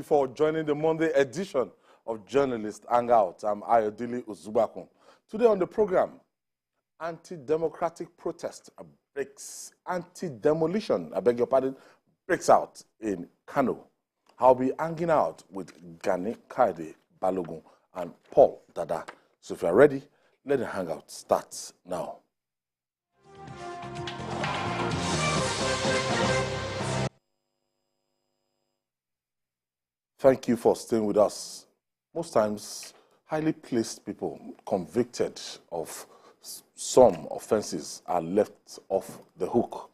For joining the Monday edition of Journalist Hangout. I'm Adedoyin Uzubakun. Today on the program, anti-democratic protest breaks, anti-demolition, I beg your pardon, breaks out in Kano. I'll be hanging out with Gani Kaide Balogun and Paul Dada. So if you're ready, let the hangout start now. Thank you for staying with us. Most times, highly placed people convicted of some offenses are left off the hook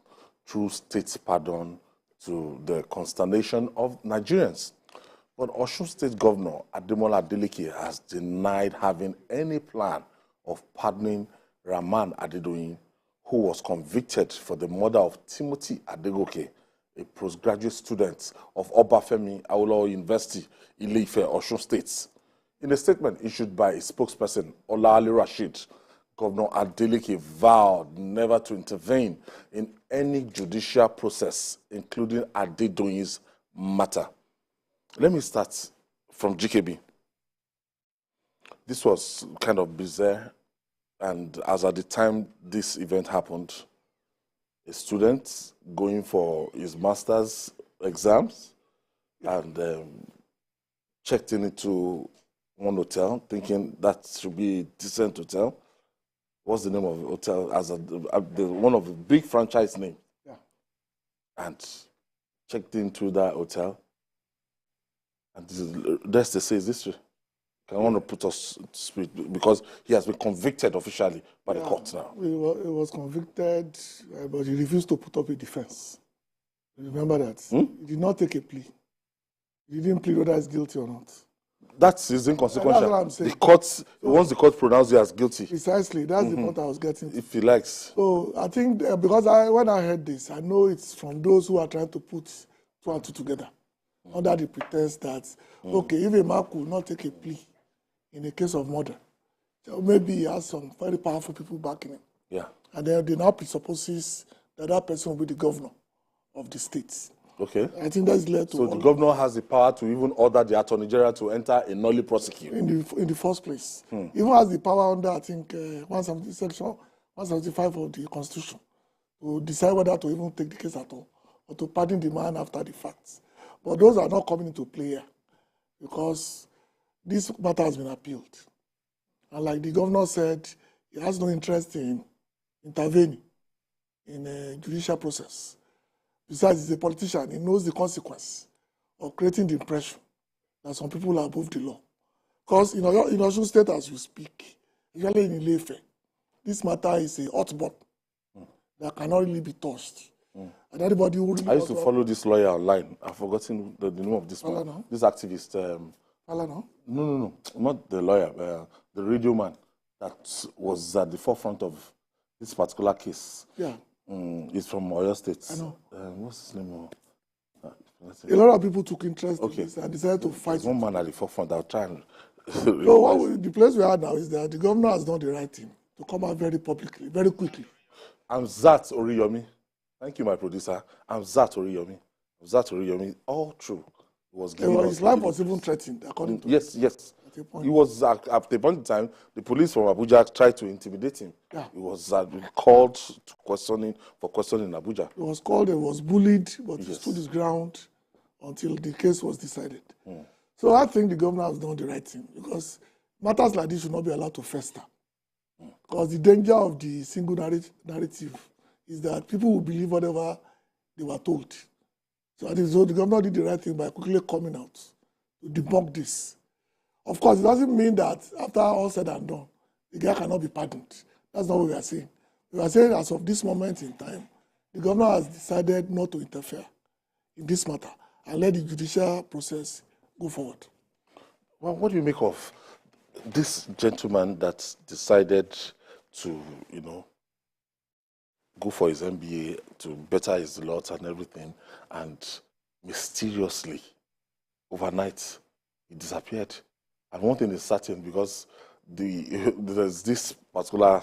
through state pardon to the consternation of Nigerians. But Osun State Governor Ademola Adeleke has denied having any plan of pardoning Rahman Adedoyin, who was convicted for the murder of Timothy Adegoke, a postgraduate student of Obafemi Awolowo University, Ile-Ife, Osun State. In a statement issued by a spokesperson, Olali Rashid, Governor Adeleke vowed never to intervene in any judicial process, including Adedoyin's matter. Let me start from GKB. This was kind of bizarre, and as at the time this event happened, a student going for his master's exams and checked into one hotel, thinking that should be a decent hotel. What's the name of the hotel? As one of the big franchise names. Yeah. And checked into that hotel. And that's to say, is this true? I want to put us to speed because he has been convicted officially by the court now. He was convicted, but he refused to put up a defense. Remember that? He did not take a plea. He didn't plead whether he's guilty or not. That's his inconsequential. That's what I'm saying. The court, once the court pronounced you as guilty. Precisely. That's the point I was getting to. If he likes. So I think, because when I heard this, I know it's from those who are trying to put two and two together under the pretense that, okay, if a man could not take a plea in a case of murder, maybe he has some very powerful people backing him. Yeah. And then they now presupposes that that person will be the governor of the state. Okay. I think that's led to... So the governor has the power to even order the attorney general to enter a nulli prosecute. In the first place. Even has the power under, I think, section 175 of the Constitution to decide whether to even take the case at all or to pardon the man after the facts. But those are not coming into play here because this matter has been appealed. And like the governor said, he has no interest in intervening in a judicial process. Besides, he's a politician. He knows the consequence of creating the impression that some people are above the law. Because in Osun State, as you speak, especially in Ile-Ife, this matter is a hot button that cannot really be touched. And anybody who really I used to follow this lawyer online. I've forgotten the name of this man. This activist. No, not the lawyer, the radio man that was at the forefront of this particular case. Yeah. He's from Oyo State. I know. What's his name? A lot of people took interest in this and decided to fight. There's one man at the forefront that will try and... So the place we are now is that the governor has done the right thing to come out very publicly, very quickly. I'm Zat Oriyomi. Thank you, my producer. I'm Zat Oriyomi. All true. His life was even threatened, according to Yes. He was, at the point in time, the police from Abuja tried to intimidate him. Yeah. He was called for questioning in Abuja. He was called, he was bullied, but he stood his ground until the case was decided. So I think the governor has done the right thing because matters like this should not be allowed to fester. Because the danger of the single narrative is that people will believe whatever they were told. So the governor did the right thing by quickly coming out to debunk this. Of course, it doesn't mean that after all said and done, the guy cannot be pardoned. That's not what we are saying. We are saying as of this moment in time, the governor has decided not to interfere in this matter and let the judicial process go forward. Well, what do you make of this gentleman that decided to, go for his MBA to better his lot and everything, and mysteriously, overnight, he disappeared? And one thing is certain, because there's this particular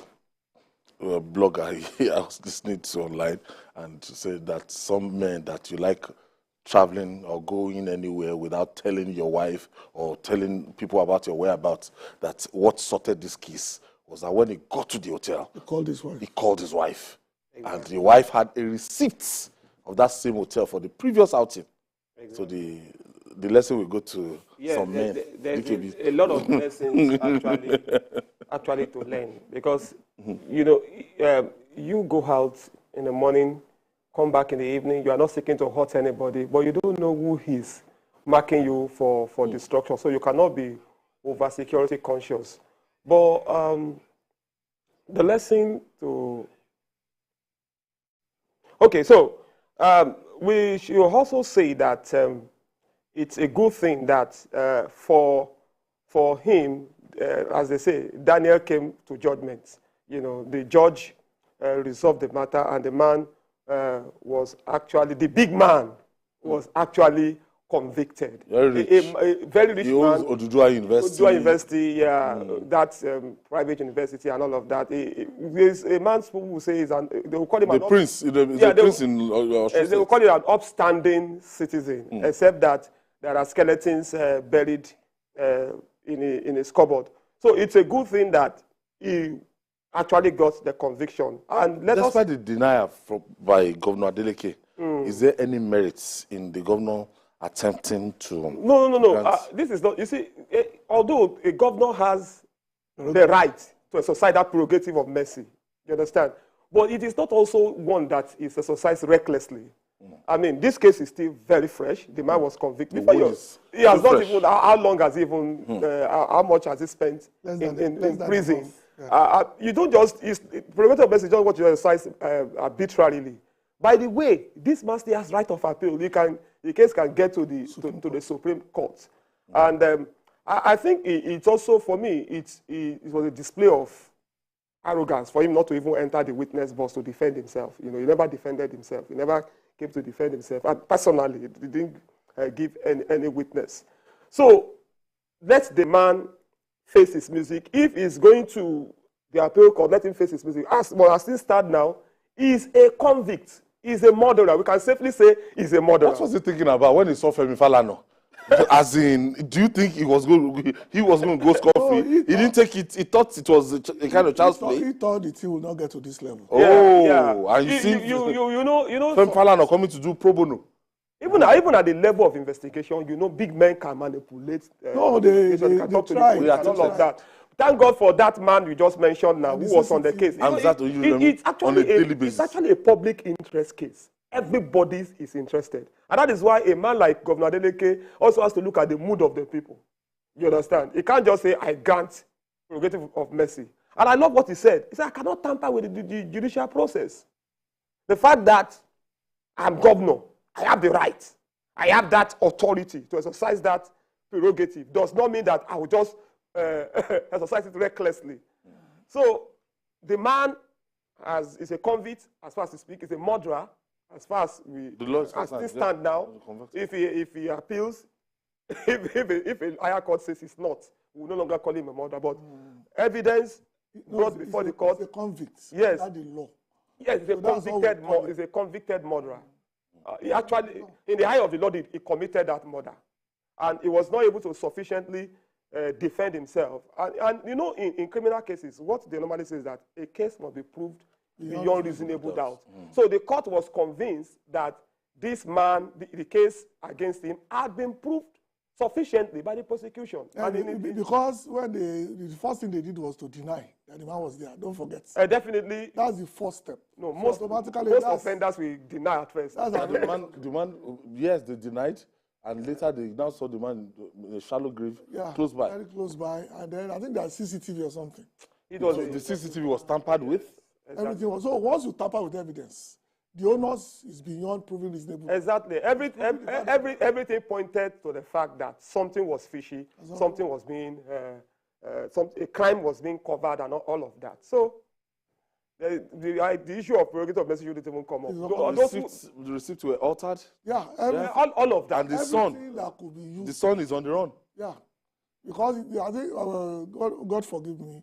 blogger I was listening to online and said that some men that you like traveling or going anywhere without telling your wife or telling people about your whereabouts, that what sorted this case was that when he got to the hotel, He called his wife. He called his wife. Exactly. And the wife had a receipt of that same hotel for the previous outing. Exactly. So the lesson will go to some men. There's a lot of lessons actually to learn, because you go out in the morning, come back in the evening, you are not seeking to hurt anybody, but you don't know who is marking you for destruction, so you cannot be over security conscious. But the lesson to... Okay, so we should also say that it's a good thing that for him, as they say, Daniel came to judgment. The judge resolved the matter, and the man was actually, the big man was actually convicted. Very rich. A very rich man. Oduduwa University. Oduduwa University, yeah, that's private university and all of that. There's a man who will say they will call him the prince. The prince in Osun. They will call it an upstanding citizen, except that there are skeletons buried in his cupboard. So it's a good thing that he actually got the conviction. And despite the denial by Governor Adeleke, is there any merits in the governor attempting to... No. This is not... You see, although a governor has the right to exercise that prerogative of mercy, you understand? But it is not also one that is exercised recklessly. I mean, this case is still very fresh. The man was convicted. He has not even... How long has he even... how much has he spent in prison? You don't just... Prerogative of mercy is just what you exercise arbitrarily. By the way, this man still has right of appeal. The case can get to the Supreme Court. And I think it's also, for me, it was a display of arrogance for him not to even enter the witness box to defend himself. He never defended himself. He never came to defend himself. And personally, he didn't give any witness. So let the man face his music. If he's going to the appeal court, let him face his music. As things start now, he's a convict. He's a murderer. We can safely say he's a murderer. What was he thinking about when he saw Femi Falana? As in, do you think he was going to go scot-free? He didn't take it. He thought it was a kind of child's play. He thought the team would not get to this level. And you see, you know, Femi Falana coming to do pro bono. Even at the level of investigation, big men can manipulate. They try. And all of that. Thank God for that man you just mentioned now, who was on the case. It's actually a public interest case. Everybody is interested. And that is why a man like Governor Adeleke also has to look at the mood of the people. You understand? He can't just say, I grant prerogative of mercy. And I love what he said. He said, I cannot tamper with the judicial process. The fact that I'm governor, I have the right, I have that authority to exercise that prerogative, does not mean that I will just exercise it recklessly. So the man is a convict, as far as we speak, is a murderer, as far as things stand now. If he appeals, if a higher court says he's not, we will no longer call him a murderer. But evidence brought before the court. It's a convict. Yes. That's the law. Yes, it's a convicted murderer. He actually, in the eye of the law, he committed that murder. And he was not able to sufficiently defend himself. And in criminal cases, what they normally say is that a case must be proved beyond reasonable doubt. So the court was convinced that this man, the case against him, had been proved sufficiently by the prosecution. Because when the first thing they did was to deny that the man was there. Don't forget. Definitely. That's the first step. No, most offenders will deny at first. The man, yes, they denied. And later they now saw the man in a shallow grave close by. Very close by. And then I think there's CCTV or something. The CCTV was tampered with. Exactly. Everything was. So once you tamper with evidence, the onus is beyond proving reasonable. Exactly. Everything pointed to the fact that something was fishy, something was being, a crime was being covered, and all of that. So the issue of prerogative of mercy shouldn't even come up. The receipts were altered. Yeah, all of that. And the son, that could be used. The son is on the run. Yeah, because I think God forgive me,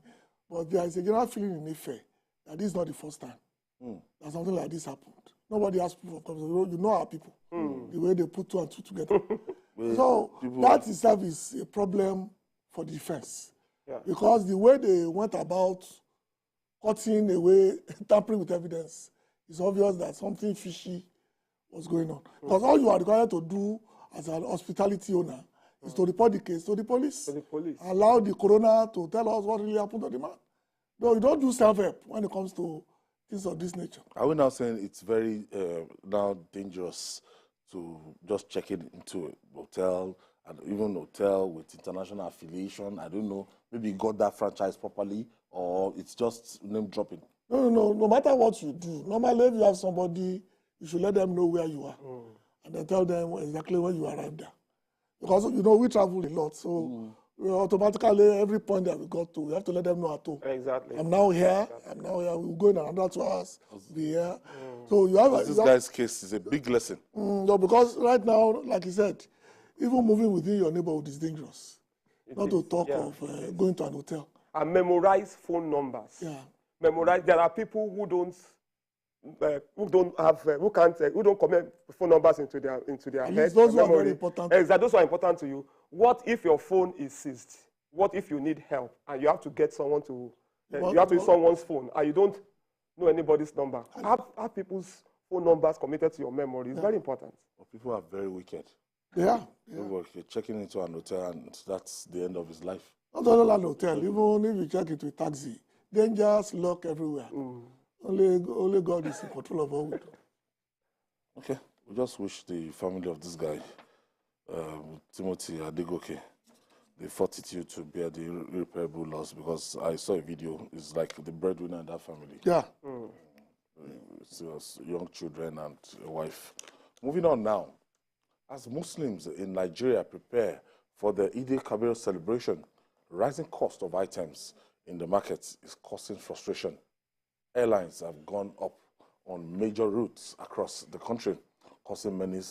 but there is a general feeling in Ife that this is not the first time that something like this happened. Nobody has proof of concept. You know our people, the way they put 2 and 2 together. So that itself is a problem for the defense. Yeah. Because the way they went about cutting away, tampering with evidence, it's obvious that something fishy was going on. Because all you are required to do as an hospitality owner is to report the case to the police. To the police. Allow the coroner to tell us what really happened to the man. No, you don't do self-help when it comes to things of this nature. Are we now saying it's very now dangerous to just check it into a hotel, and even hotel with international affiliation? I don't know. Maybe you got that franchise properly, or it's just name dropping. No. No matter what you do, normally if you have somebody, you should let them know where you are, and then tell them exactly when you arrive there. Because we travel a lot, so automatically every point that we got to, we have to let them know at all. Exactly. I'm now here. We'll go in another 2 hours. Be here. So you have this guy's case is a big lesson. No, because right now, like you said, even moving within your neighborhood is dangerous. Not to talk of going to an hotel. And memorize phone numbers. Yeah. Memorize. There are people who don't comment phone numbers into their head. Those are very important. Exactly. Those are important to you. What if your phone is seized? What if you need help and you have to get someone to? You have to use someone's phone and you don't know anybody's number. Have people's phone numbers committed to your memory. It's very important. Well, people are very wicked. Yeah. You're checking into an hotel and that's the end of his life. Not only an hotel, even if you check into a taxi, dangers lurk everywhere. Only God is in control of all we do. Okay. We just wish the family of this guy, Timothy Adegoke, the fortitude to bear the irreparable loss, because I saw a video. It's like the breadwinner in that family. Yeah. Young children and a wife. Moving on now. As Muslims in Nigeria prepare for the Eid al-Kabir celebration, rising cost of items in the market is causing frustration. Airlines have gone up on major routes across the country, causing many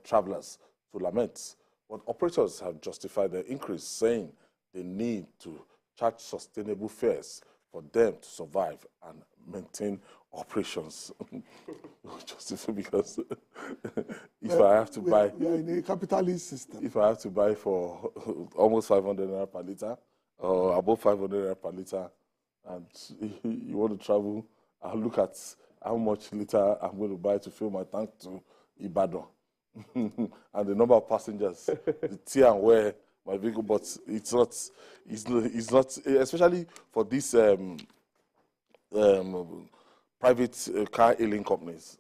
travelers to lament. But operators have justified the increase, saying they need to charge sustainable fares for them to survive and maintain operations. Just because if I have to buy... We are in a capitalist system. If I have to buy for almost 500 naira per litre, or above 500 naira per litre, and you want to travel, I'll look at how much litre I'm going to buy to fill my tank to Ibadan. And the number of passengers, the tier and wear my vehicle, but it's not, especially for these private car hailing companies.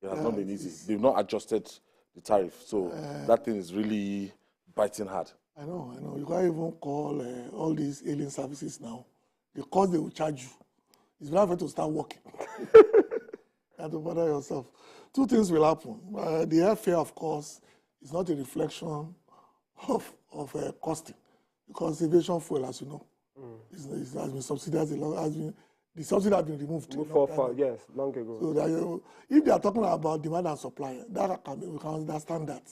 It has not been easy. They've not adjusted the tariff, so that thing is really biting hard. I know. You can't even call all these hailing services now. The cost they will charge you is very hard to start working. You have to bother yourself. 2 things will happen. The airfare, of course, is not a reflection of costing, because aviation fuel, as you know, it has been subsidized the subsidy has been removed. Yes, long ago. So if they are talking about demand and supply, we can understand that.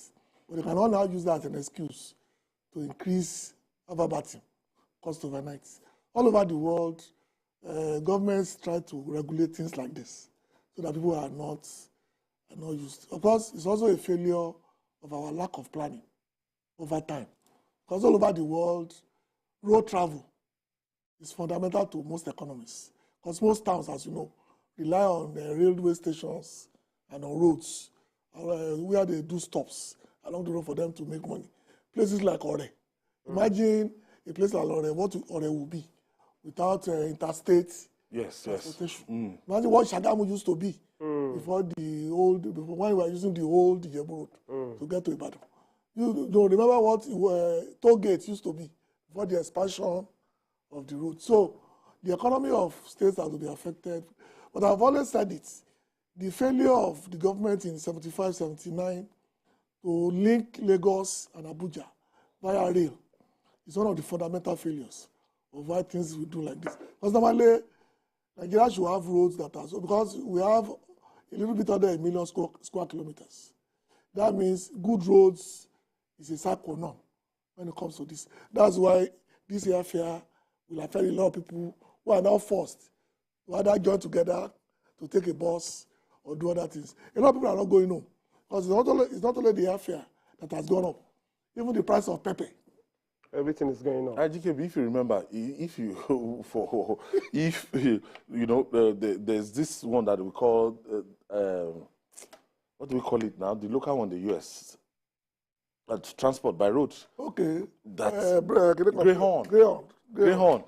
But they cannot now use that as an excuse to increase verbatim cost overnight. All over the world, governments try to regulate things like this so that people are not used. Of course, it's also a failure of our lack of planning over time. Because all over the world, road travel is fundamental to most economies. Because most towns, as you know, rely on railway stations and on roads where they do stops along the road for them to make money. Places like Ore. Imagine a place like Ore, what Ore will be without interstate transportation. Imagine what Shagamu used to be before when we were using the old Ijebu road to get to Ibadan. You don't remember what toll gates used to be before the expansion of the road. So the economy of states has to be affected. But I've always said it. The failure of the government in 75, 79 to link Lagos and Abuja via rail is one of the fundamental failures of why things we do like this. Because normally, Nigeria should have roads that are so, because we have a little bit under 1 million square kilometers. That means good roads is a sine qua non when it comes to this. That's why this airfare will affect a lot of people who are now forced to either join together to take a bus or do other things. A lot of people are not going home because it's not only the airfare that has gone up, even the price of pepper. Everything is going on. IGKB, if you remember, if there's this one that we call, what do we call it now? The local one, the US, transport by road. Okay. That's Greyhound.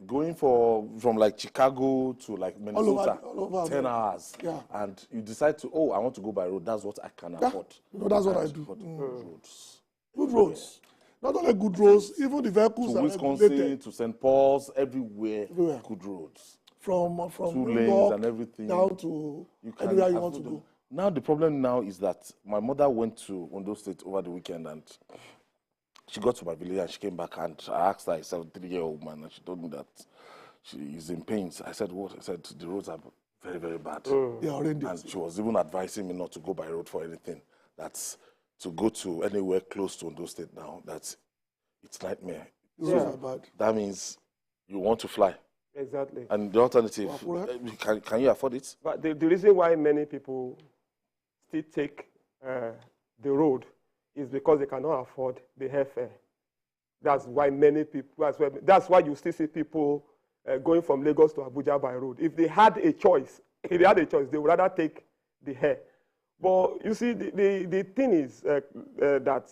Going from like Chicago to like Minnesota, all over 10 hours. Yeah. And you decide to, I want to go by road. That's what I can afford. That's what I do. Roads. Good roads. Not only good roads, even the vehicles to are Wisconsin, regulated. to St. Paul's, everywhere. Good roads. From 2 lanes and everything. Down to anywhere you want to go. Now the problem now is that my mother went to Ondo State over the weekend and she got to my village and she came back and I asked her, a 73-year-old woman, and she told me that she is in pain. I said, what? I said, the roads are very, very bad. They are horrendous. And she was even advising me not to go by road for anything. That's to go to anywhere close to Ondo State now. That's it's nightmare. The roads are bad. That means you want to fly. Exactly. And the alternative, can you afford it? But the reason why many people still take the road is because they cannot afford the airfare. That's why many people, that's why you still see people going from Lagos to Abuja by road. If they had a choice, they would rather take the air. But you see, the thing is that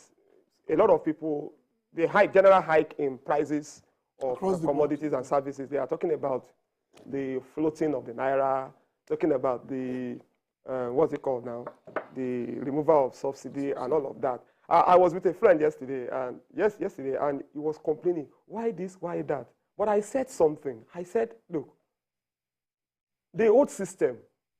a lot of people, the general hike in prices of commodities and services, they are talking about the floating of the naira, talking about the, what's it called now? The removal of subsidy and all of that. I was with a friend yesterday, and he was complaining, why this, why that? But I said something. I said, look, the old system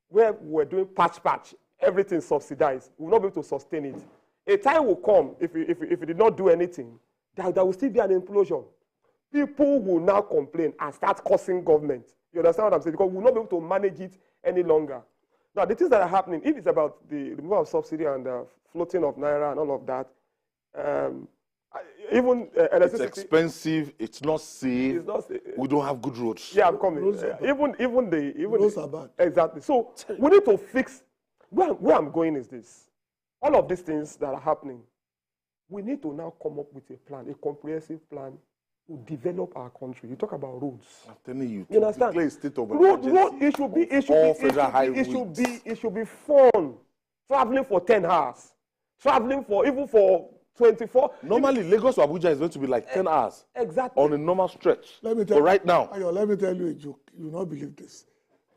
where we're doing patch, everything subsidized, we will not be able to sustain it. A time will come, if we did not do anything, that there will still be an implosion. People will now complain and start cursing government. You understand what I'm saying? Because we will not be able to manage it any longer. Now, the things that are happening, if it's about the removal of subsidy and floating of naira and all of that, even electricity. It's expensive. It's not safe. It's not safe. We don't have good roads. Yeah, I'm coming. Roads are bad. Exactly. So we need to fix. Where I'm going is this: all of these things that are happening, we need to now come up with a plan, a comprehensive plan to develop our country. You talk about roads. I'm telling you, you understand? Declare a state of emergency. It should be fun. Traveling for 10 hours. Traveling for even for 24. Normally, Lagos to Abuja is going to be like 10 hours. Exactly. On a normal stretch. Let me tell you. Right now. Ayo, let me tell you a joke. You will not believe this.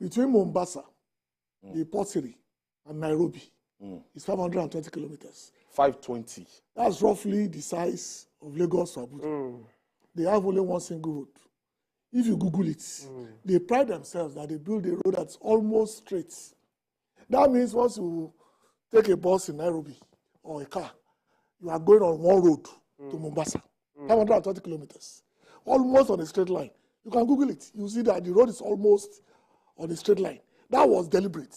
Between Mombasa, the port city, and Nairobi, it's 520 kilometers. 520. That's roughly the size of Lagos to Abuja. They have only one single road. If you Google it, they pride themselves that they build a road that's almost straight. That means once you take a bus in Nairobi or a car, you are going on one road to Mombasa, 520 kilometers, almost on a straight line. You can Google it. You see that the road is almost on a straight line. That was deliberate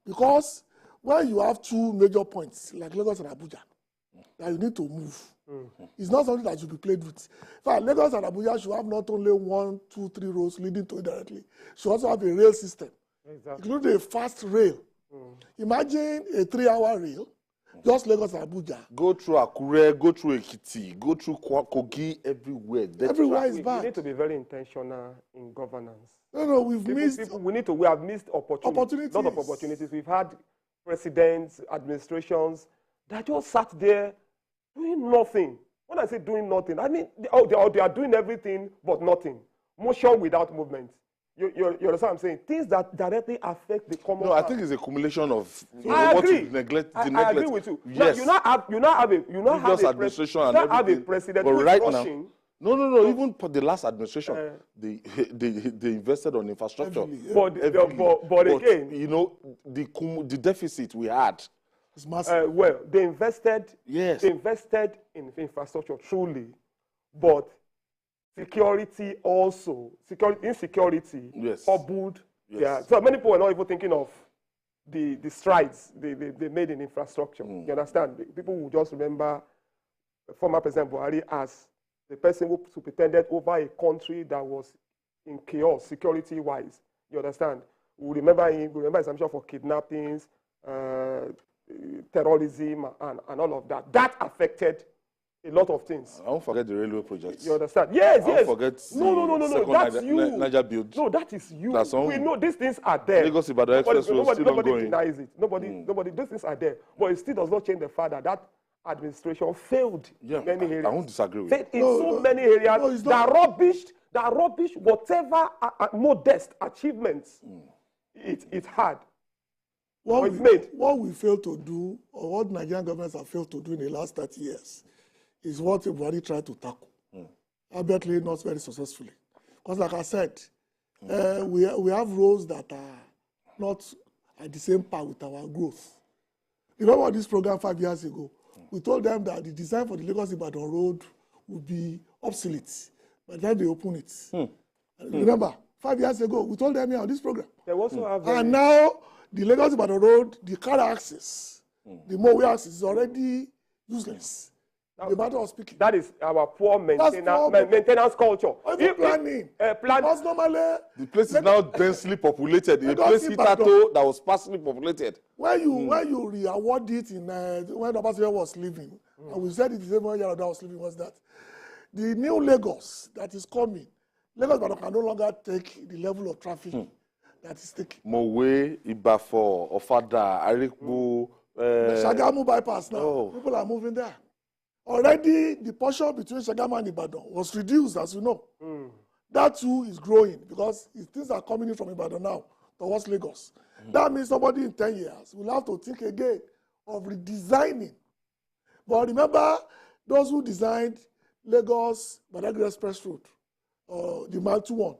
because when you have two major points like Lagos and Abuja, that you need to move. It's not something that should be played with. In fact, Lagos and Abuja should have not only 1, 2, 3 roads leading to it directly, should also have a rail system, including a fast rail. Imagine a 3-hour rail, just Lagos and Abuja. Go through Akure, go through Ekiti, go through Kogi, everywhere. Everywhere is bad. We need to be very intentional in governance. No, we have missed opportunities. Lot of opportunities. We've had presidents, administrations that just sat there doing nothing. When I say doing nothing, I mean they are doing everything but nothing. Motion without movement. You understand what I'm saying? Things that directly affect the common. No, I think it's a accumulation of I agree. I agree with you. Yes. Now, you not have a president but right rushing. Now, no. Even for the last administration, they invested on infrastructure. But again, you know, the deficit we had. Well, they invested. Yes. They invested in infrastructure truly, but security also. Insecurity. Yes. Hobbled. Yes. Yeah. So many people are not even thinking of the strides they made in infrastructure. You understand? People will just remember former President Buhari as the person who superintended over a country that was in chaos, security-wise. You understand? We remember him. We remember his ambition for kidnappings, terrorism, and all of that. That affected a lot of things. I won't forget the railway projects. You understand? Yes, I won't yes. forget No. That's you. Niger build. No, that is you. That's We know these things are there. Lagos Ibadan Express was still nobody ongoing. denies it. Nobody. These things are there. But it still does not change the fact that that administration failed in many areas. I won't disagree with failed in many areas. That rubbish, whatever modest achievements it had. What we failed to do, or what Nigerian governments have failed to do in the last 30 years, is what Buhari tried to tackle. Obviously, not very successfully. Because, like I said, we have roads that are not at the same par with our growth. Remember this program 5 years ago? We told them that the design for the Lagos-Ibadan road would be obsolete by the time they open it. Remember, 5 years ago, we told them here on this program. They also have and now, the Lagos-Ibadan road, the car axis, the motorway axis is already useless. The matter of speaking. That is our poor maintenance culture. Even planning. Because normally, the place is now densely populated. The place hitherto that was sparsely populated. When you re-award it in when Obasanjo was living, and we said it the same way Yaroda was living, was that the new Lagos that is coming, Lagos can no longer take the level of traffic that is taking. Mowe, Ibafo, Ofada, Arikbu, Shagamu bypass now. People are moving there. Already, the portion between Shagamu and Ibadan was reduced, as you know. That too is growing because things are coming in from Ibadan now towards Lagos. That means somebody in 10 years will have to think again of redesigning. But remember, those who designed Lagos-Badagry Express Road, the Maltu one,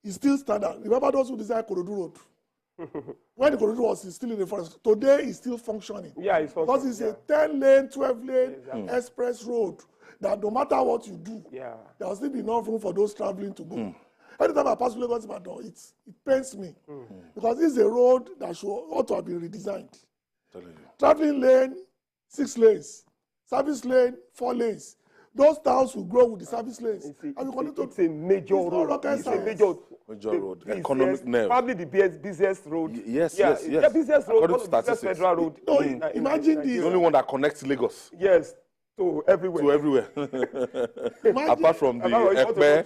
is still standard. Remember those who designed Korodu Road? When the corridor was still in the forest, today it's still functioning. Yeah, it's functioning. Because it's a 10-lane, 12-lane express road that no matter what you do, there will still be enough room for those traveling to go. Anytime I pass through Lagos, it pains me. Because this is a road that ought to have been redesigned. Traveling lane, 6 lanes. Service lane, 4 lanes. Those towns will grow with the service lanes. It's a major road. It's a major road. Economic nerve. Probably the busiest road. Yes. The busiest road, According to statistics. federal road. No, imagine this. The only one that connects Lagos. Yes, to everywhere. Apart from the Ekpe,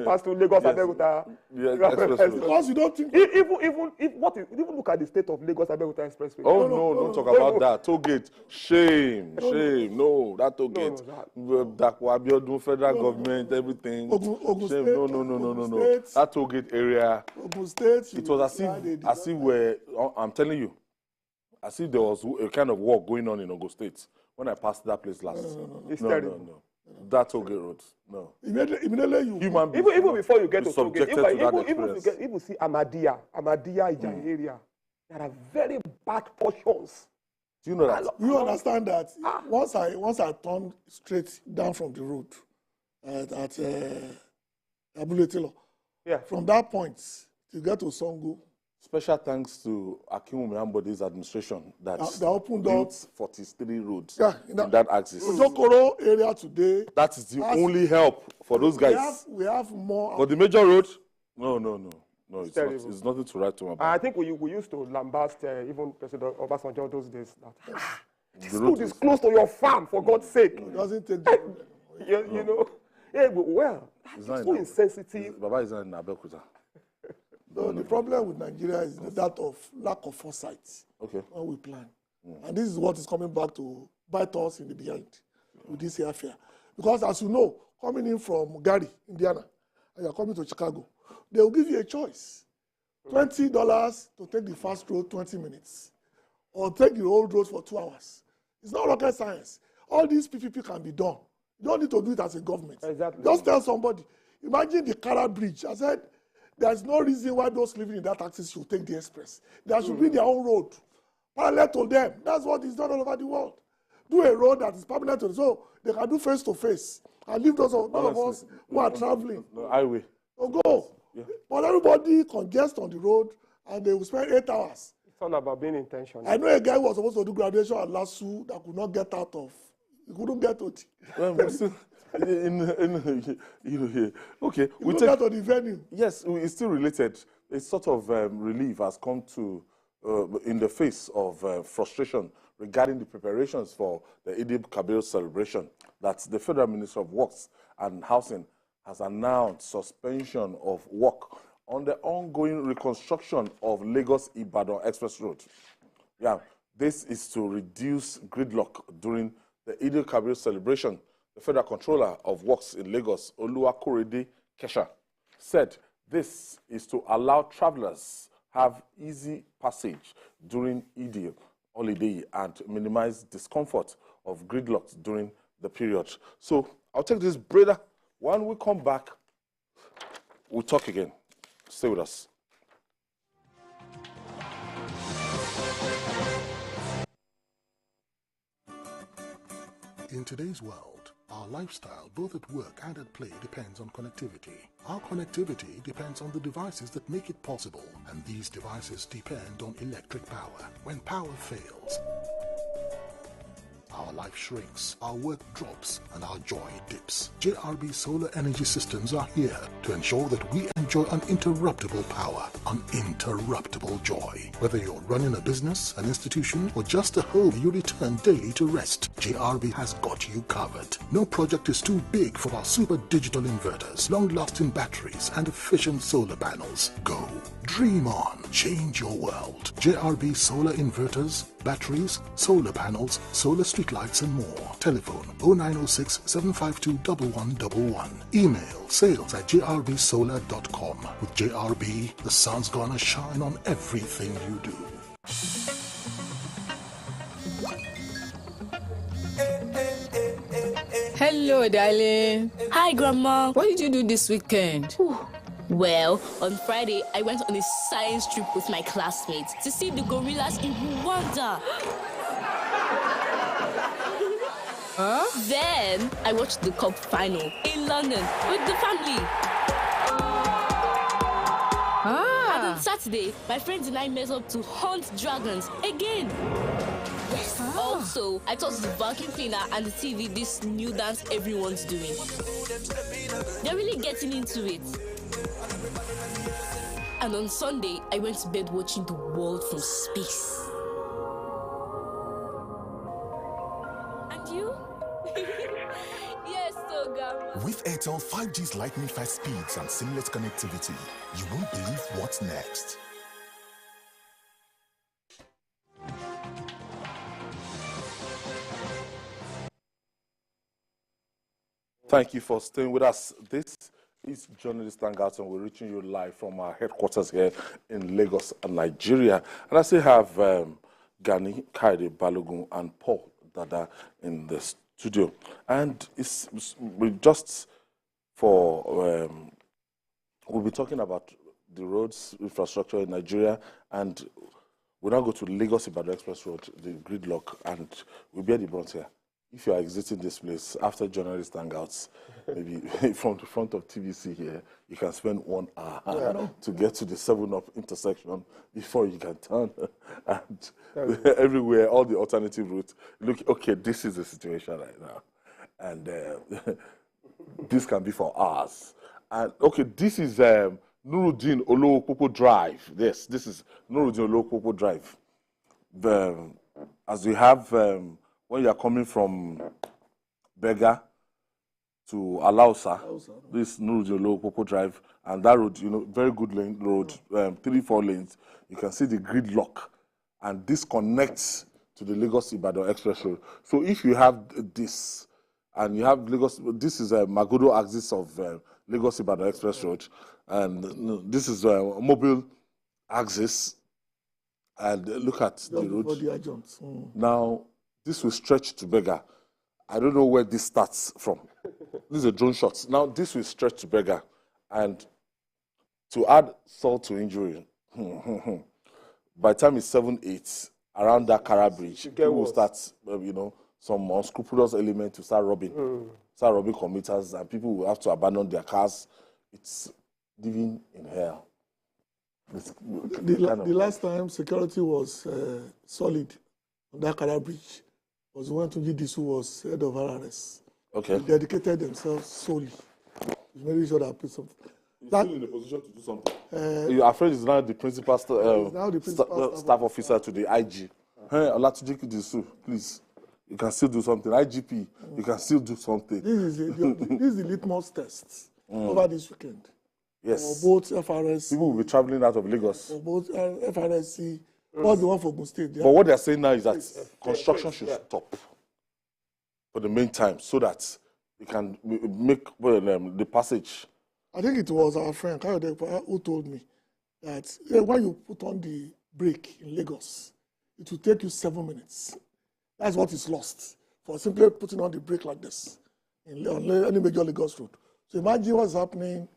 pass through Lagos Abeokuta. Because you don't think. Even look at the state of Lagos Abeokuta Expressway. Oh no, don't talk about that. Toll gate, shame. No, that toll gate. Dakwa Abiodun, federal government, everything. Ogun shame. State, No. That toll gate area. Ogun State. It was as if where I'm telling you, as if there was a kind of war going on in Ogun State. When I passed that place last, it's terrible. That toll gate road, no. Immediately you human beings even before you get to toll gate, even you see Ahmadiyya Ija area, there are very bad portions. Do you know that? You understand that once I turned straight down from the road at Abuletilo, from that point to get to Songo. Special thanks to Akinwumi Ambodi's administration that opened built 43 roads in that axis. Ojokoro area today. That is the only help for those guys. We have more. But the major road, no. It's nothing to write to about. I think we used to lambast even President Obasanjo those days. This road is close to your farm, for God's sake. It doesn't take you know. Yeah, well, that's so insensitive. Baba is not in Abeokuta. No, the problem with Nigeria is that of lack of foresight when we plan. And this is what is coming back to bite us in the behind with this affair. Because as you know, coming in from Gary, Indiana, and you're coming to Chicago, they will give you a choice. $20 to take the fast road 20 minutes, or take the old road for 2 hours. It's not rocket science. All these PPP can be done. You don't need to do it as a government. Exactly. Just tell somebody. Imagine the Kara Bridge. I said, there's no reason why those living in that axis should take the express. There should be their own road, parallel to them. That's what is done all over the world. Do a road that is permanent to them, so they can do face to face and leave those of us who are traveling. Highway. So go. Yeah. But everybody congest on the road and they will spend 8 hours. It's all about being intentional. I know a guy who was supposed to do graduation at LASU that could not get out of. He couldn't get out. Okay, we take out of the venue. Yes, it's still related a sort of relief has come to in the face of frustration regarding the preparations for the Eid Kabir celebration, that the Federal Minister of Works and Housing has announced suspension of work on the ongoing reconstruction of Lagos-Ibadan Express Road. Yeah, this is to reduce gridlock during the Eid Kabir celebration. The Federal Controller of Works in Lagos, Oluwakorede Kesha, said this is to allow travelers have easy passage during Eid holiday and minimize discomfort of gridlocks during the period. So I'll take this breather. When we come back, we'll talk again. Stay with us. In today's world, our lifestyle, both at work and at play, depends on connectivity. Our connectivity depends on the devices that make it possible, and these devices depend on electric power. When power fails, our life shrinks, our work drops, and our joy dips. JRB Solar Energy Systems are here to ensure that we enjoy uninterruptible power, uninterruptible joy. Whether you're running a business, an institution, or just a home you return daily to rest, JRB has got you covered. No project is too big for our super digital inverters, long-lasting batteries, and efficient solar panels. Go, dream on, change your world. JRB Solar Inverters, batteries, solar panels, solar streetlights, and more. Telephone 0906 752 1111. Email sales@jrbsolar.com. With JRB, the sun's gonna shine on everything you do. Hello, darling. Hi, Grandma. What did you do this weekend? Well, on Friday, I went on a science trip with my classmates to see the gorillas in Rwanda. Huh? Then, I watched the cup final in London with the family. And on Saturday, my friends and I met up to hunt dragons again. Yes. Also, I taught the vacuum cleaner and the TV this new dance everyone's doing. They're really getting into it. And on Sunday, I went to bed watching the world from space. And you? Yes, so Grandma. With Airtel 5G's lightning fast speeds and seamless connectivity, you won't believe what's next. Thank you for staying with us. This is Journalist Hangout, and we're reaching you live from our headquarters here in Lagos, Nigeria. And I still have Gani, Kaide Balogun, and Paul Dada in the studio. And we'll be talking about the roads infrastructure in Nigeria, and we'll now go to Lagos-Ibadan Express Road, the gridlock, and we'll be at the front here. If you are exiting this place after Journalist Hangouts, maybe from the front of TVC here, you can spend 1 hour to get to the 7-Up intersection before you can turn. And everywhere, all the alternative routes, look, okay, this is the situation right now. And this can be for hours. And okay, this is Nuruddin Olowopopo Drive. Yes, this is Nuruddin Olowopopo Drive. As we have... when you are coming from Bega to Alausa, this Nuruddin Olowopopo Drive, and that road, very good lane road, 3-4 lanes. You can see the gridlock, and this connects to the Lagos-Ibadan Express Road. So if you have this, and you have Lagos, this is a Magodo axis of Lagos-Ibadan Express Road, and this is a mobile axis, and look at the road. Now, this will stretch to Bega. I don't know where this starts from. This is a drone shot. Now, this will stretch to Bega. And to add salt to injury, by the time it's 7-8, around that Kara Bridge, people will start, some unscrupulous element to start robbing commuters, and people will have to abandon their cars. It's living in hell. The last time security was solid on that Kara Bridge was when Tunji Disu was head of RRS. Okay. They dedicated themselves solely to make sure that something. He's still in a position to do something. You're afraid he's now the principal staff officer to the IG. Olatuji Disu, please. You can still do something. IGP, you can still do something. This is the litmus test over this weekend. Yes. For both FRSC. People will be traveling out of Lagos. For both FRSC. What's the one for Ogun State? But what they're saying now is that construction should stop for the meantime so that they can make the passage. I think it was our friend Kayode who told me that when you put on the brake in Lagos, it will take you 7 minutes. That's what is lost for simply putting on the brake like this on any major Lagos road. So imagine what's happening,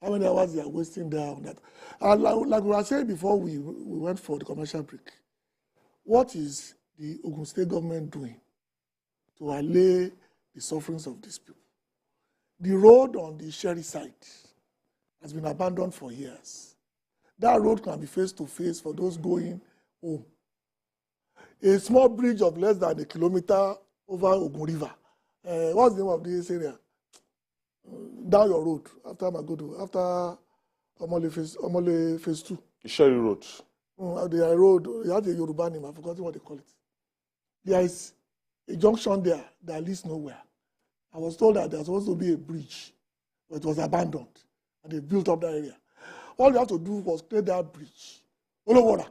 how many hours they are wasting there on that. And like we were saying before we went for the commercial break, what is the Ogun State government doing to allay the sufferings of these people? The road on the Sherry side has been abandoned for years. That road can be face-to-face for those going home. A small bridge of less than a kilometer over Ogun River. What's the name of this area? Down your road, after Magodo, after Omole phase 2. The Sherry Road. The road, you have the Yoruba name, I've forgotten what they call it. There is a junction there that leads nowhere. I was told that there's supposed to be a bridge, but it was abandoned, and they built up that area. All you have to do was clear that bridge. Olo water.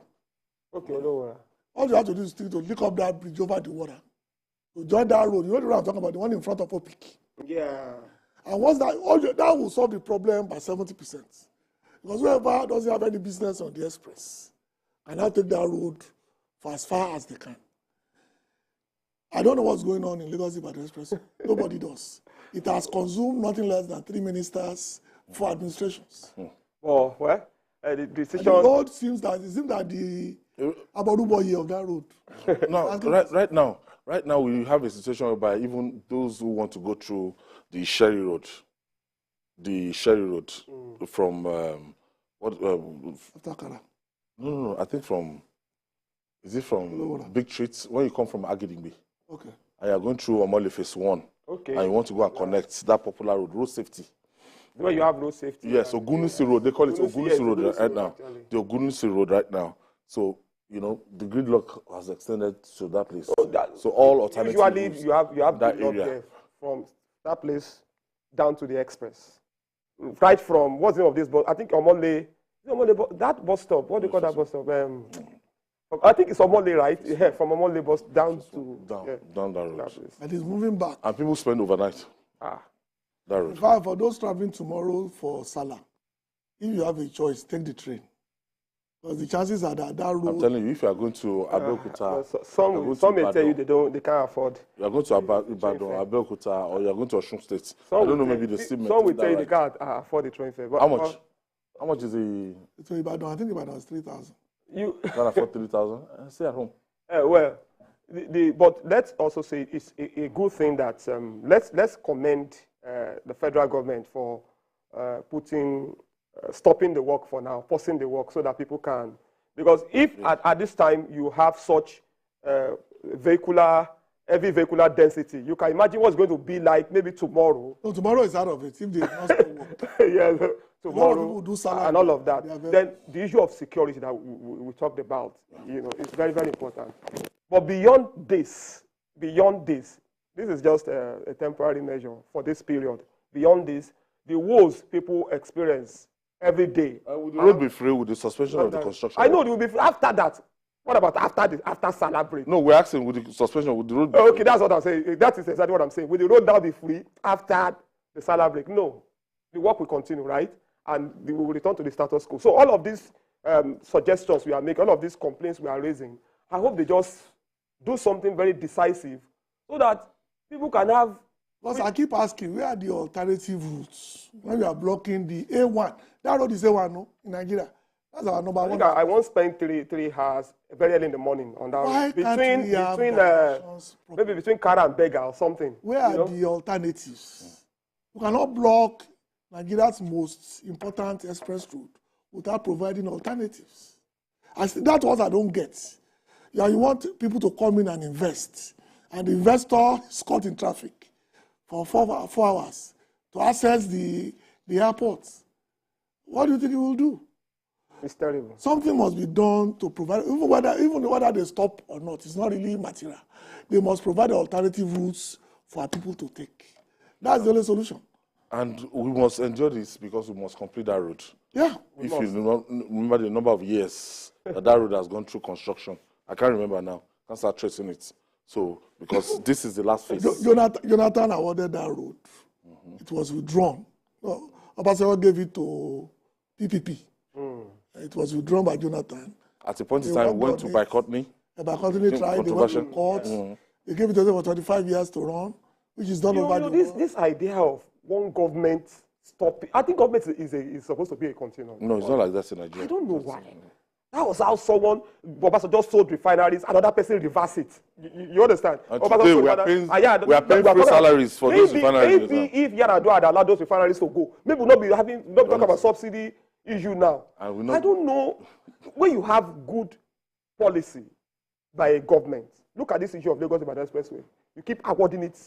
Okay, Olo water. All you have to do is to lick up that bridge over the water. To join that road, you know the road I'm talking about, the one in front of Opik. Yeah. And once that will solve the problem by 70%. Because whoever doesn't have any business on the express can now take that road for as far as they can. I don't know what's going on in Lagos Ibadan Express. Nobody does. It has consumed nothing less than 3 ministers, 4 administrations. Oh, well, the decision. And the road seems that the Abaruboye of that road. No, right now we have a situation whereby even those who want to go through the Sherry Road from After Kara. No, I think from Big Treats when you come from Agidingbe. Okay. And you're going through Omole phase 1. Okay. And you want to go and connect that popular road safety. Where you have road safety. Yes, Ogunisi Road. They call it Ogunisi Road right now. Actually. The Ogunisi Road right now. So, the gridlock has extended to that place. So all alternative Usually routes, you have that gridlock area there from that place down to the express. Right from, what's the name of this bus? I think Omole, that bus stop, what do you call that bus stop? I think it's Omole, right? Yeah, from Omole bus down down that road. And it's moving back. And people spend overnight. That road. In fact, for those traveling tomorrow for Salah, if you have a choice, take the train. Because the chances are that road. I'm telling you, if you are going to Abeokuta, some may tell you they can't afford. You are going to Ibadan, Abeokuta, or you are going to Osun State. I don't know, maybe the still some will tell you they can't afford the train fare. How much? How much is the? It's Ibadan. I think Ibadan is 3,000. You can't afford 3,000. Stay at home. Well, but let's also say it's a good thing that let's commend the federal government for stopping the work for now, pausing the work so that people can. Because if at this time you have such heavy vehicular density, you can imagine what's going to be like maybe tomorrow. No, tomorrow is out of it if they not stop work. Yeah, tomorrow do and all of that. Then the issue of security that we talked about, is very, very important. But beyond this, this is just a temporary measure for this period. Beyond this, the woes people experience every day. Will the road be free with the suspension of the construction? I know it will be free after that. What about after Salah break? No, we're asking with the suspension, would the road be free? Okay, that's what I'm saying. That is exactly what I'm saying. Will the road now be free after the Salah break? No. The work will continue, right? And we will return to the status quo. So all of these suggestions we are making, all of these complaints we are raising, I hope they just do something very decisive so that people can have. Because I keep asking, where are the alternative routes? When we are blocking the A1. That road is A1, no? In Nigeria. That's our number one. I won't spend three hours very early in the morning on that road. Between Kara and Bega or something. Where are the alternatives? You cannot block Nigeria's most important express route without providing alternatives. That's what I don't get. You want people to come in and invest. And the investor is caught in traffic for 4 hours to access the airport. What do you think he will do? It's terrible. Something must be done to provide, even whether they stop or not, it's not really material. They must provide alternative routes for our people to take. That's the only solution. And we must endure this because we must complete that road. Yeah. If you remember the number of years that road has gone through construction, I can't remember now. I can't start tracing it. So, because this is the last phase. Jonathan awarded that road. It was withdrawn. No, Obasanjo gave it to PPP. It was withdrawn by Jonathan. At a point in time, we went to Bicotney. Bicotney tried, they went to court. They gave it to them for 25 years to run, which is done over this idea of one government stopping. I think government is supposed to be a continuum. No, it's not like that in Nigeria. I don't know why. That was how someone, Obasanjo just sold refineries, another person reversed it. You understand? And today we are paying free salaries for those refineries. Maybe if Yar'Adua had allowed those refineries to go, maybe we'll not talking about subsidy issue now. I don't know. When you have good policy by a government, look at this issue of Lagos-Ibadan Expressway. You keep awarding it.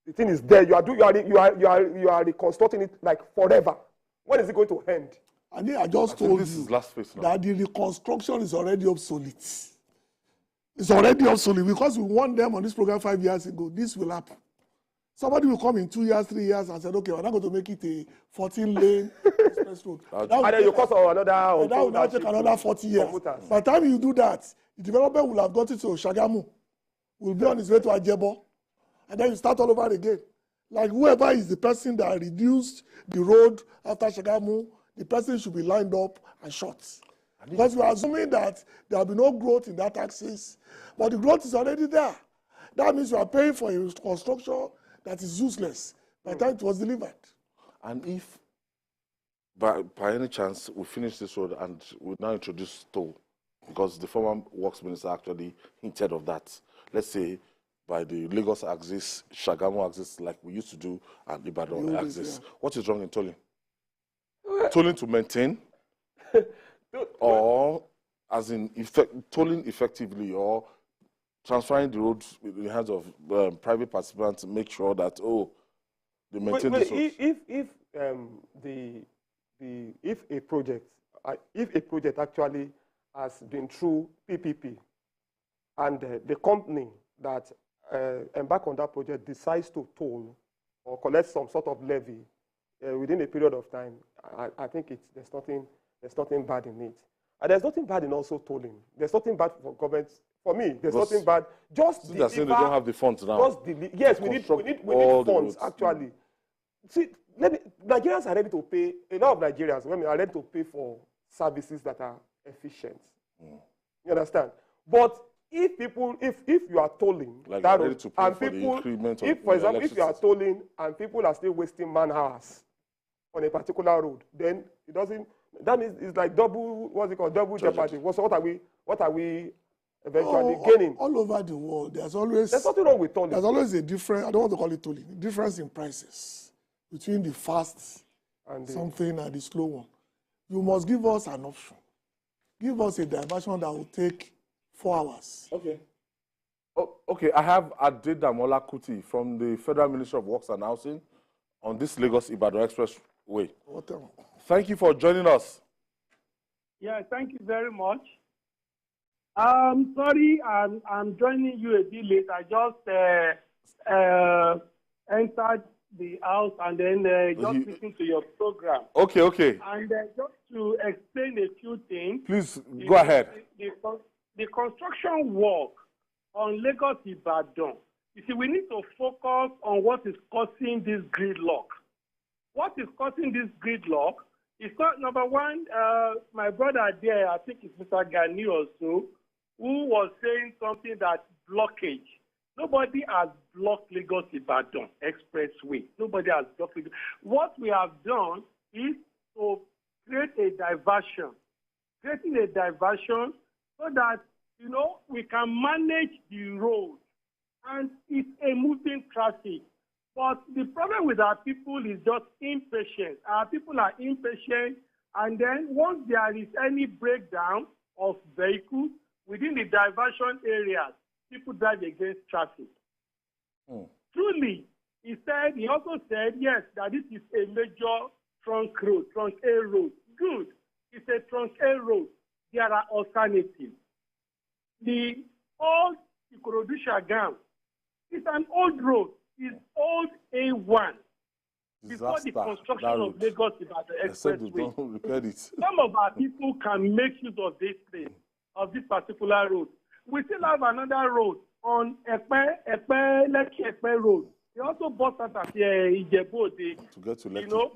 The thing is there. You are reconstructing it like forever. When is it going to end? And I just told you that the reconstruction is already obsolete. It's already obsolete because we warned them on this program 5 years ago. This will happen. Somebody will come in 2 years, 3 years and said, okay, we're not going to make it a 14-lane express road. And then you cost another... that will now take another 40 years. By the time you do that, the developer will have got it to Shagamu, will be on his way to Ajebo, and then you start all over again. Like whoever is the person that reduced the road after Shagamu, the person should be lined up and shot. Because we are assuming that there will be no growth in that axis, but the growth is already there. That means you are paying for a construction that is useless by the time it was delivered. And if, by any chance, we finish this road and we now introduce toll, because the former works minister actually hinted of that, let's say by the Lagos axis, Shagamu axis, like we used to do, and Ibadan axis. Yeah. What is wrong in tolling? Tolling to maintain, or as in tolling effectively, or transferring the roads in the hands of private participants to make sure that they maintain the roads. If a project actually has been through PPP, and the company that embark on that project decides to toll or collect some sort of levy within a period of time, I think there's nothing bad in it. And there's nothing bad in also tolling. There's nothing bad for government. For me, there's nothing bad. Just deliver. They don't have the funds now. Yes, we need funds actually. See, Nigerians are ready to pay. A lot of Nigerians are ready to pay for services that are efficient. You understand? But if you are tolling like that road, and people, for example, if you are tolling and people are still wasting man hours on a particular road, then it doesn't. That means it's like double. What's it called? Double jeopardy. What are we eventually gaining? All over the world, there's nothing wrong with tolling. There's always a difference. I don't want to call it tolling. Difference in prices between the fast and the slow one. You must give us an option. Give us a diversion that will take 4 hours. Okay. Okay, I have Ademola Adeleke from the Federal Ministry of Works and Housing on this Lagos-Ibadan Expressway. Thank you for joining us. Yeah, thank you very much. Sorry, I'm joining you a bit late. I just entered the house and then just listening to your program. Okay. And just to explain a few things. Please, go ahead. The construction work on Lagos-Ibadan, you see, we need to focus on what is causing this gridlock. What is causing this gridlock is not, number one, my brother there, I think it's Mr. Gani also, who was saying something that blockage. Nobody has blocked Lagos-Ibadan Expressway. Nobody has blocked it. What we have done is to create a diversion. Creating a diversion so that, we can manage the road. And it's a moving traffic. But the problem with our people is just impatience. Our people are impatient, and then once there is any breakdown of vehicles within the diversion areas, people drive against traffic. Truly, he also said, yes, that this is a major trunk road, trunk A road. Good. It's a trunk A road. There are alternatives. The old Ikorodu Shagam is an old road. It's old A1. Before the construction of Lagos Ibadan Expressway. Some of our people can make use of this place, of this particular road. We still have another road on Lekki Road. They also bought that at Ijebu. To get to Lekki. You know,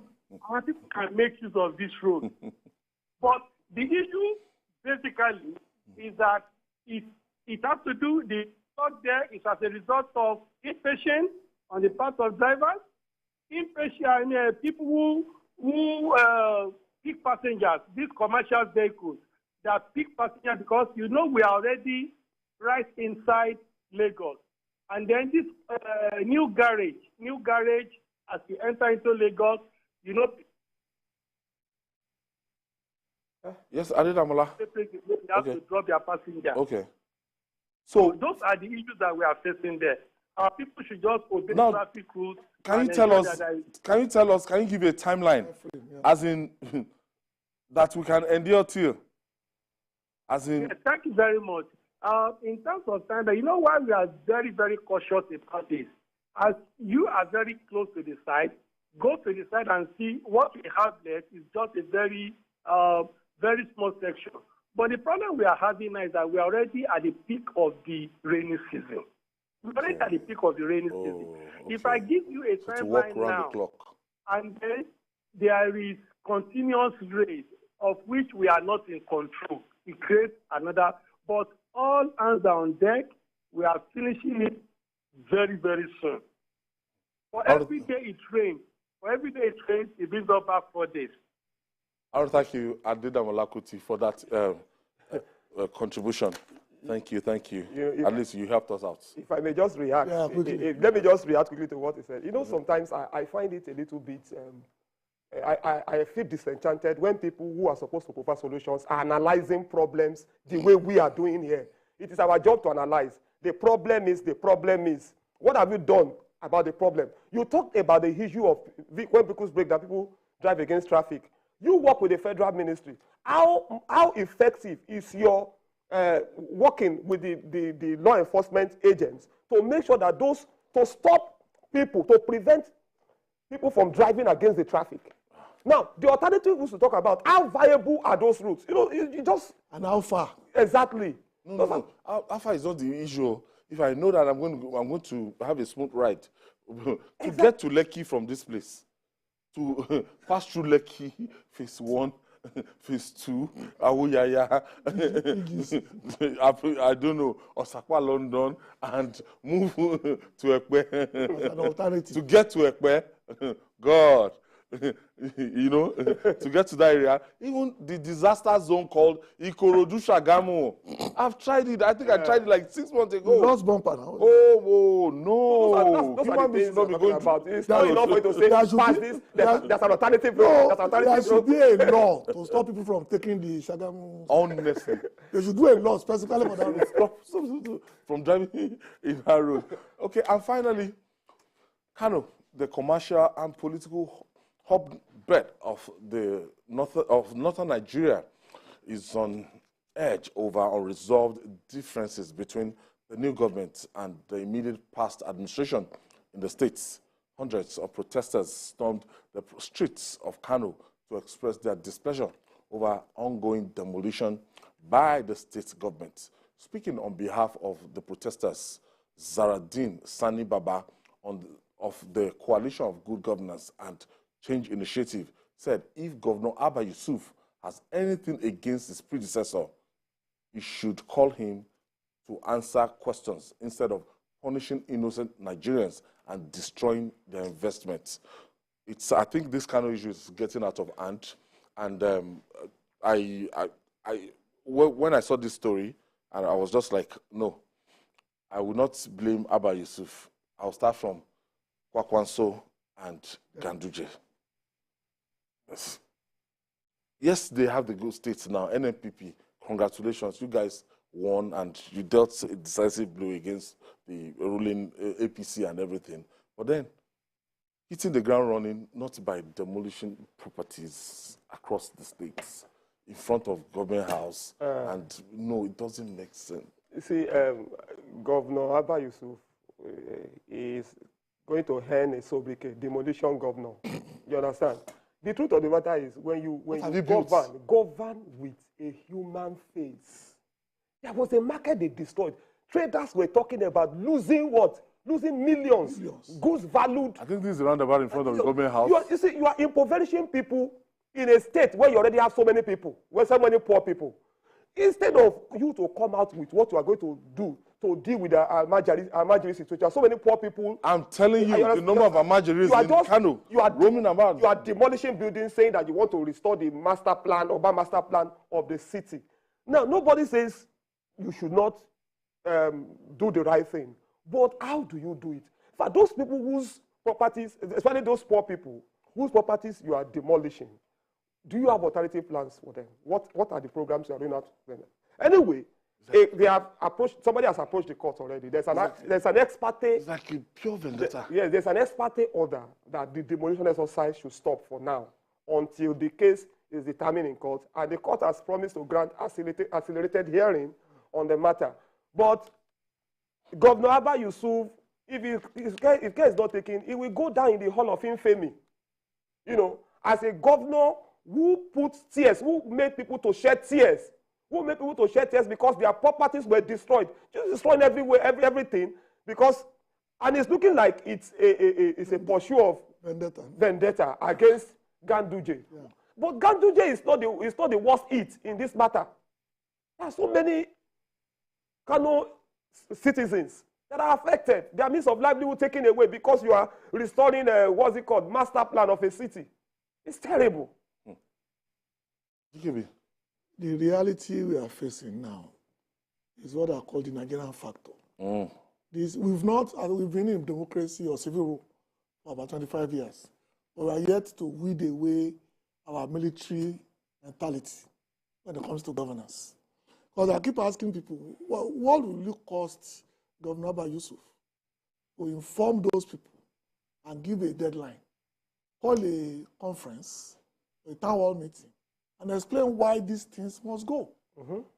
our people can make use of this road. But the issue basically is that it has to do, the thought there is as a result of impatience on the part of drivers, impatient people who pick passengers, these commercial vehicles that pick passengers, because you know we are already right inside Lagos. And then this new garage, as you enter into Lagos, you know. Yes, Ademola. They have to drop their passengers. Okay. So those are the issues that we are facing there. Our people should just obey the traffic rules. Can you tell us, can you give a timeline, as in, that we can endure till? As in... Yes, thank you very much. In terms of time, you know why we are very, very cautious about this? As you are very close to the site, go to the site and see what we have left is just a very, very small section. But the problem we are having now is that we are already at the peak of the rainy season. We're already at the peak of the rainy season. Okay. If I give you a timeline now, and then there is continuous rain of which we are not in control, it creates another. But all hands are on deck. We are finishing it very, very soon. For every day it rains, it brings up back 4 days. I want to thank you, Ademola Adeleke, for that contribution. Thank you. At least you helped us out. If I may just react, let me just react quickly to what he said. You know, sometimes I find it a little bit, I feel disenchanted when people who are supposed to provide solutions are analyzing problems the way we are doing here. It is our job to analyze. The problem is. What have you done about the problem? You talked about the issue of when vehicles break down, people drive against traffic. You work with the federal ministry. How effective is your working with the law enforcement agents to make sure that to stop people, to prevent people from driving against the traffic? Now, the alternative is to talk about how viable are those routes. You know, you just... And how far? Exactly. No. How far is not the issue. If I know that I'm going to have a smooth ride to get to Lekki from this place, to pass through Lekki, phase 1, phase 2, Awuyaya, I don't know, Osakwa, London, and move to Ekpe. An alternative. To get to Ekpe, God. You know, to get to that area, even the disaster zone called Ikorodu Shagamu. I've tried it. I think I tried it like 6 months ago. You lost bumper now. Oh, no. Those are the things I'm talking about. It's not enough for you to say, pass this, there's an alternative road. There should be a law to stop people from taking the Shagamu. Honestly. They should do a law specifically for that road. Stop from driving in that road. Okay, and finally, Kano, the commercial and political hotbed of northern Nigeria, is on edge over unresolved differences between the new government and the immediate past administration in the states. Hundreds of protesters stormed the streets of Kano to express their displeasure over ongoing demolition by the state government. Speaking on behalf of the protesters, Zaradin Sani Baba of the Coalition of Good Governance and Change Initiative said if Governor Abba Yusuf has anything against his predecessor, he should call him to answer questions instead of punishing innocent Nigerians and destroying their investments. I think this kind of issue is getting out of hand. And when I saw this story, and I was just like, no, I will not blame Abba Yusuf. I'll start from Kwakwanso and Ganduje. Yes, they have the good states now. NNPP, congratulations. You guys won and you dealt a decisive blow against the ruling APC and everything. But then, hitting the ground running, not by demolishing properties across the states in front of government house. And no, it doesn't make sense. You see, Governor Abba Yusuf is going to hand a sobriquet, demolition governor. You understand? The truth of the matter is, when you govern with a human face. There was a market they destroyed. Traders were talking about losing what? Losing millions. Goods valued. I think this is a roundabout in front of the government house. You see, you are impoverishing people in a state where you already have so many people, where so many poor people. Instead of you to come out with what you are going to do to deal with the Almajiri situation, so many poor people. I'm telling you, the number of Almajiris in Kano roaming about. You are demolishing buildings, saying that you want to restore the master plan, urban master plan of the city. Now, nobody says you should not do the right thing. But how do you do it? For those people whose properties, especially those poor people, whose properties you are demolishing, do you have alternative plans for them? What are the programs you are doing out for them? Anyway, they have approached, somebody has approached the court already. There's an ex parte. It's like a pure vendetta. Yes, there's an ex parte order that the demolition exercise should stop for now until the case is determined in court. And the court has promised to grant accelerated hearing on the matter. But Governor Abba Yusuf, if his case is not taken, he will go down in the Hall of Infamy. You know, as a governor who puts tears, who made people to shed tears, because their properties were destroyed, just destroying everywhere, everything, because, and it's looking like it's a pursuit of vendetta against Ganduje. Yeah. But Ganduje is not the worst hit in this matter. There are so many Kano citizens that are affected, their means of livelihood taken away because you are restoring what's it called, master plan of a city. It's terrible. The reality we are facing now is what I call the Nigerian factor. We've been in democracy or civil rule for about 25 years, but we are yet to weed away our military mentality when it comes to governance. Because I keep asking people, what will it cost Governor Abba Yusuf to inform those people and give a deadline, call a conference, a town hall meeting, and explain why these things must go?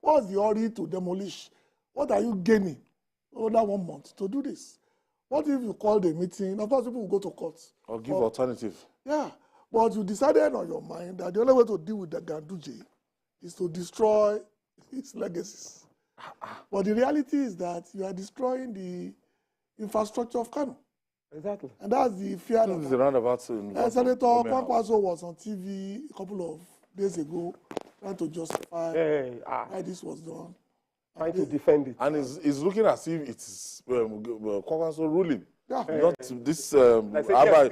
What's the hurry to demolish? What are you gaining over 1 month to do this? What if you call the meeting? Of course, people will go to court. Or give alternative. Yeah, but you decided on your mind that the only way to deal with the Ganduje is to destroy its legacies. But the reality is that you are destroying the infrastructure of Kano. Exactly. And that's the fear. This is the roundabout. Senator Kwankwaso was on TV a couple of days ago trying to justify why this was done. Trying to defend it. And it's looking as if it's Kwankwaso ruling. Yeah. Not this Abba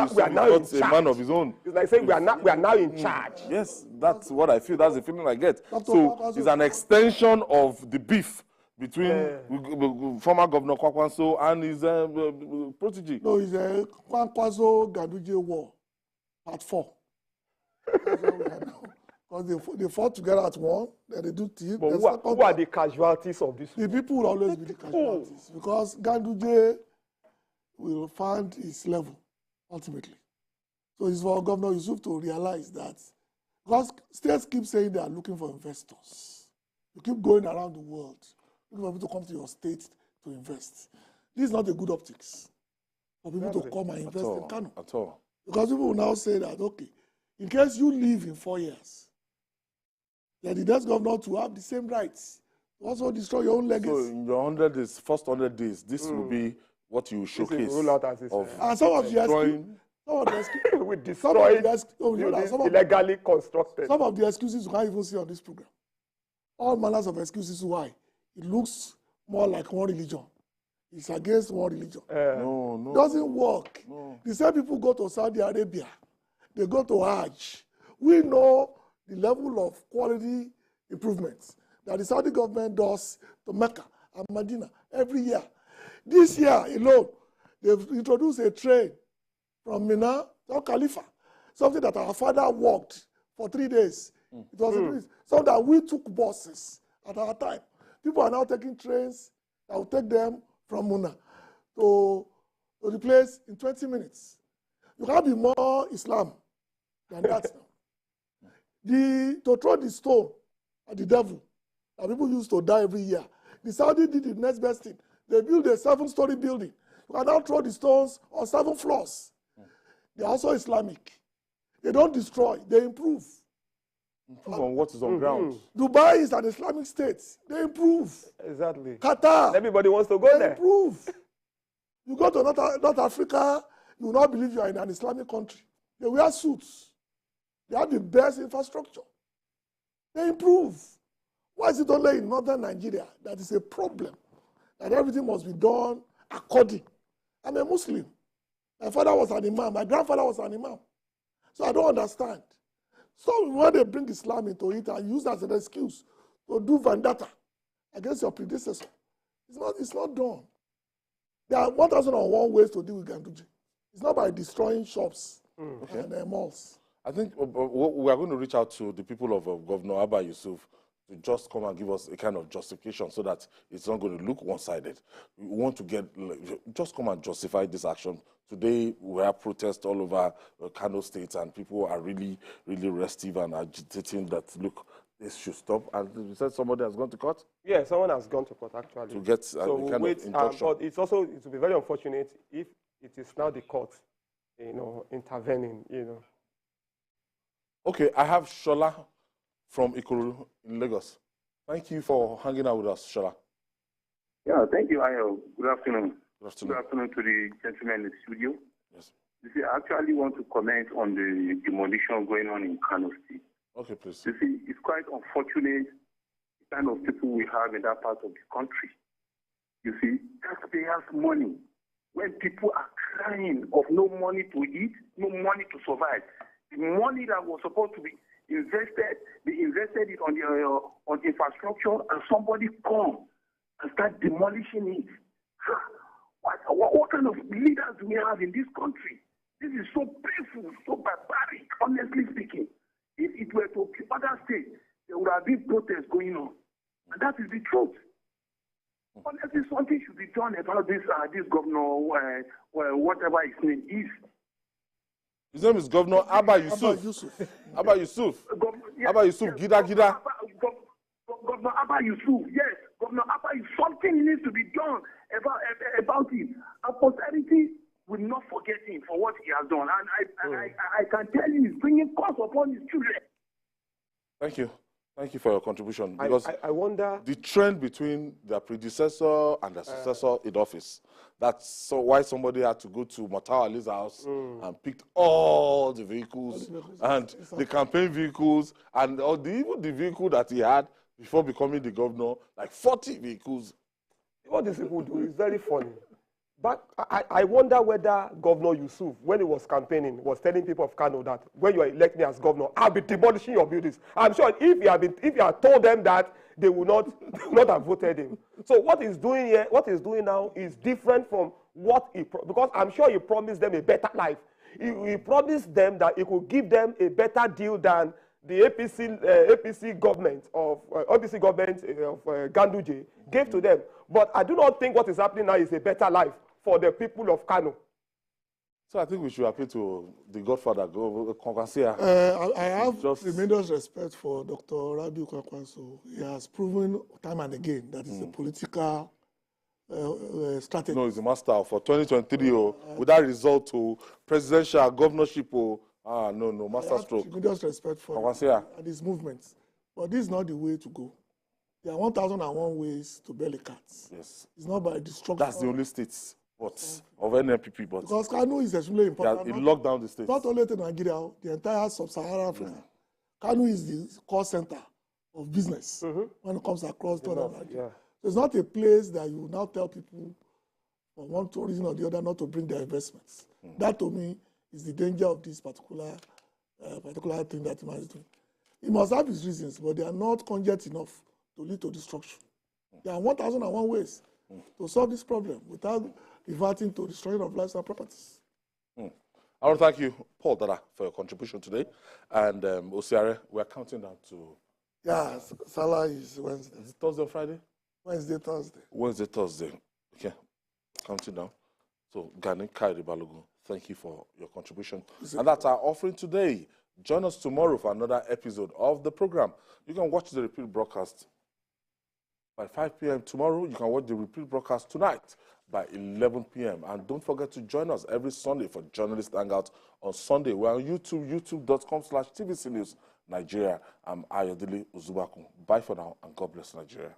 Yusuf is not a man of his own. It's like saying we are now in charge. Yes, that's what I feel. That's the feeling I get. Dr. So it's an extension of the beef between former Governor Kwankwaso and his protege. No, it's a Kwankwaso Ganduje war, part 4. That's what we are now. Because they fought together at one, then they do team. But who are the casualties of this? The people will always be the casualties. Because Ganduje will find his level, ultimately. So it's for Governor Yusuf to realize that, because states keep saying they are looking for investors. You keep going around the world, looking for people to come to your state to invest. This is not a good optics for people to come and invest in Kano. At all. Because people will now say that, okay, in case you leave in 4 years, then the next governor to have the same rights, to also destroy your own legacy. So in your first 100 days, this will be what you showcase and some of the we destroyed illegally constructed. Some of the excuses you can't even see on this program. All manners of excuses why. It looks more like one religion. It's against one religion. No. It doesn't work. No. The same people go to Saudi Arabia. They go to Hajj. We know the level of quality improvements that the Saudi government does to Mecca and Medina every year. This year alone, they've introduced a train from Mina to Khalifa, something that our father walked for 3 days. It was something that we took buses at our time. People are now taking trains that will take them from Muna to the place in 20 minutes. You can't be more Islam than that now. To throw the stone at the devil that people used to die every year. The Saudi did the next best thing. They built a 7-story building. You can now throw the stones on 7 floors. They're also Islamic. They don't destroy, they improve. Improve on what is on ground. Dubai is an Islamic state. They improve. Exactly. Qatar. Everybody wants to go they there. Improve. You go to North Africa, you will not believe you are in an Islamic country. They wear suits. They have the best infrastructure. They improve. Why is it only in northern Nigeria that is a problem? That everything must be done according. I'm a Muslim. My father was an imam. My grandfather was an imam. So I don't understand. So when they bring Islam into it and use as an excuse to do vendetta against your predecessor, it's not done. There are 1,001 ways to deal with Ganduje. It's not by destroying shops and malls. I think we are going to reach out to the people of Governor Abba Yusuf to just come and give us a kind of justification so that it's not going to look one-sided. We want to just come and justify this action. Today, we have protests all over Kano State, and people are really, really restive and agitating that, look, this should stop. And you said somebody has gone to court? Yeah, someone has gone to court, actually. To get so a kind of injunction. But it will be very unfortunate if it is now the court, intervening, Okay, I have Shola from Ikorodu in Lagos. Thank you for hanging out with us, Shola. Yeah, thank you, Ayo. Good afternoon. Good afternoon. Good afternoon to the gentleman in the studio. Yes. You see, I actually want to comment on the demolition going on in Kano State. Okay, please. You see, it's quite unfortunate the kind of people we have in that part of the country. You see, taxpayers' money, when people are crying of no money to eat, no money to survive, the money that was supposed to be invested, they invested it on the infrastructure, and somebody come and start demolishing it. What kind of leaders do we have in this country? This is so painful, so barbaric, honestly speaking. If it were to other states, there would have been protests going on. And that is the truth. Honestly, something should be done about this governor, whatever his name is. His name is Governor Abba Yusuf. Abba Yusuf. Abba Yusuf, Gida. Governor Abba Yusuf, yes. Governor Abba, something needs to be done about it. And posterity will not forget him for what he has done. And I can tell you, he's bringing curse upon his children. Thank you. Thank you for your contribution. Because I wonder the trend between their predecessor and their successor in office. That's why somebody had to go to Matawa Ali's house and picked all the vehicles and the campaign vehicles and even the vehicle that he had before becoming the governor, like 40 vehicles. What these people do is very funny. But I wonder whether Governor Yusuf, when he was campaigning, was telling people of Kano that when you elect me as governor, I'll be demolishing your buildings. I'm sure if he had told them that, they would not have voted him. So what he's doing here, what he's doing now, is different from what because I'm sure he promised them a better life. He promised them that he could give them a better deal than the APC government of Ganduje gave to them. But I do not think what is happening now is a better life for the people of Kano. So I think we should appeal to the Godfather, Kwankwasia. I have tremendous respect for Dr. Rabiu Kwankwaso. He has proven time and again that it's a political strategy. No, he's a master for 2023. With that result to presidential governorship. No, master stroke. Tremendous respect for him and his movements. But this is not the way to go. There are 1,001 ways to belly cats. Yes. It's not by destruction. That's the only states of NNPP. But because Kano is extremely important. It locked down the states. Not only to Nigeria, the entire sub-Saharan Africa. Kano is the core center of business when it comes across to Nigeria. Yeah. So it's not a place that you now tell people for one reason or the other not to bring their investments. That to me is the danger of this particular thing that he is doing. He must have his reasons, but they are not cogent enough to lead to destruction. There are 1,001 ways to solve this problem without reverting to destruction of lives and properties. I want to thank you, Paul Dada, for your contribution today. And Osiare, we are counting down to... Yeah, Salah is Wednesday. Is it Thursday or Friday? Wednesday, Thursday. Wednesday, Thursday. Okay, counting down. So, Gani Kairi Balogun, Thank you for your contribution. And that's our offering today. Join us tomorrow for another episode of the program. You can watch the repeat broadcast by 5 p.m. tomorrow. You can watch the repeat broadcast tonight by 11 p.m. And don't forget to join us every Sunday for Journalist Hangout on Sunday. We're on YouTube, youtube.com/TVC News Nigeria. I'm Ayodele Uzubakun. Bye for now, and God bless Nigeria.